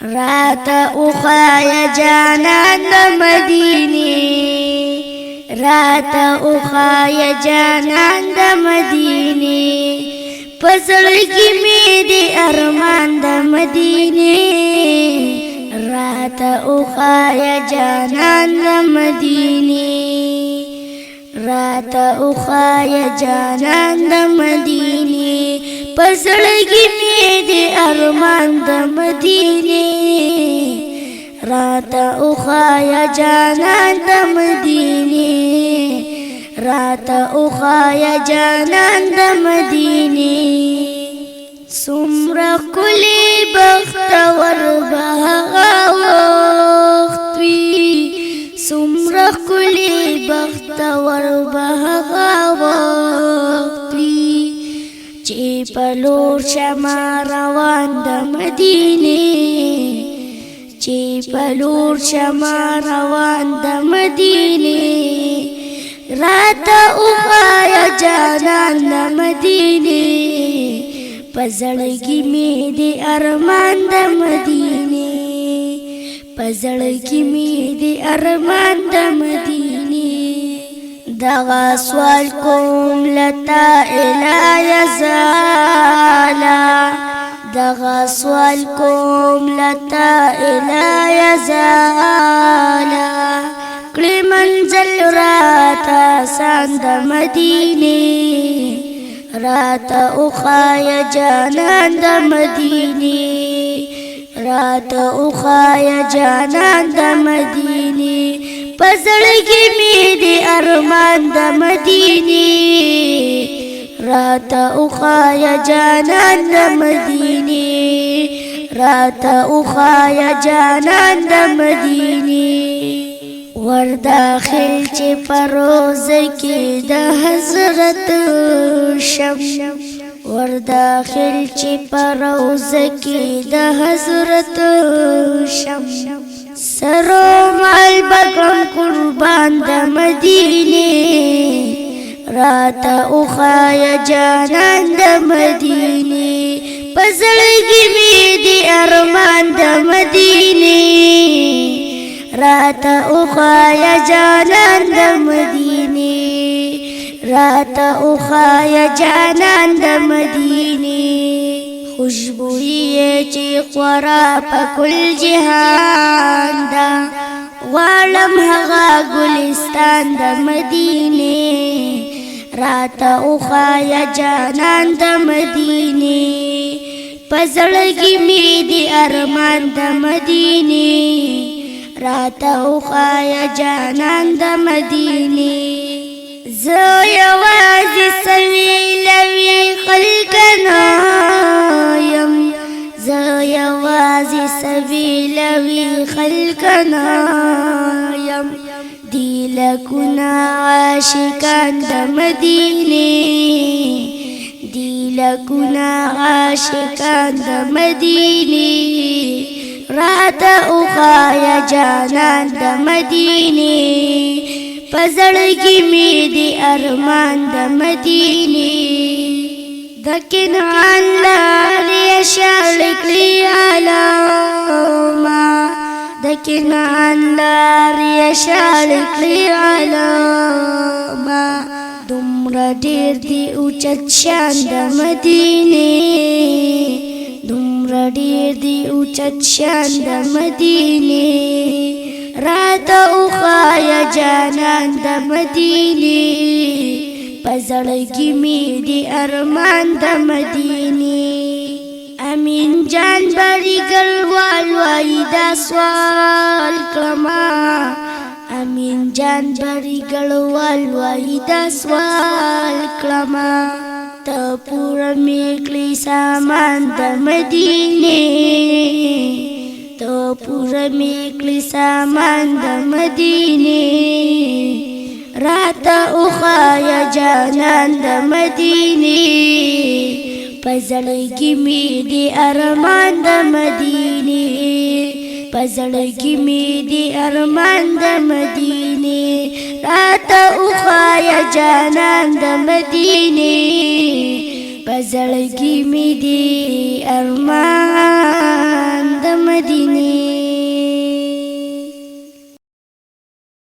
راته وخایه جانان د مدینې راته وخایه جانان د مدینې په زړه کې مې د ارمان د مدینې راته وخایه جانان د مدینې راته وخایه جانان د مدینې په زړه کې مې د ارمان د مدینې راته وخایه جانان د مدینې راته وخایه جانان د مدینې څومره ښکلی بختور به هغه وخت وي څومره ښکلی بختور به هغه وخت وي چې په لور شمه روان د مدینې چې په لور شمه روان د مدینې راته وخایه جانان د مدینې په زړه کې مې د ارمان د مدینې په زړه کې مې د ارمان د مدینې دغه سوال کوم لتا الهی زالا دغه سوال کوم لتا الهی زالا کړي منزل راته آسان د مدینې راته وخایه جانان د مدینې راته وخایه جانان د مدینې په زړه کې مې د ارمان د مدینې راته وخایه جانان د مدینې راته وخایه جانان د مدینې ورداخل چې پروزه کې د حضرت شم ورداخل چې پروزه کې د حضرت شم سرو مال بکم قربان د مدینې راته وخایه جانان د مدینې په زړه کې مې د ارمان د مدینې راته وخایه جانان د مدینې راته وخایه جانان د مدینې خوشبویی چې خورا په کل جهان ده غواړم هغه ګلستان د مدینې راته وخایه جانان د مدینې په زړه کې مې د ارمان د مدینې راته وخایه جانان د مدینې زه یوازې سویلوي خلک نه یم زه یوازې سویلوي خلک نه یم دی لکونه عاشقان د مدینې دی لکونه عاشقان د مدینې راته وخایه جانان د مدینې په زړه کې مې د ارمان د مدینې د کنعان لارې اشاره کړي علامه د کنعان لارې اشاره کړي علامه دومره ډېر دی اوچت شان د مدینې دومره ډېر دی اوچت شان د مدینې راته وخایه جانان د مدینې په زړه کې مې د ارمان د مدینې امین جان بریګل وایي دا سوال کړمه امین جان بریګل وایي دا سوال کړمه ته پوره مې کړې سامان د مدینې ته پوره مې کړې سامان د مدینې راته وخایه جانان د مدینې په زړه کې مې د ارمان د مدینې په زړه کې مې د ارمان د مدینې راته وخایه جانان د مدینې په زړه کې مې د ارمان د مدینې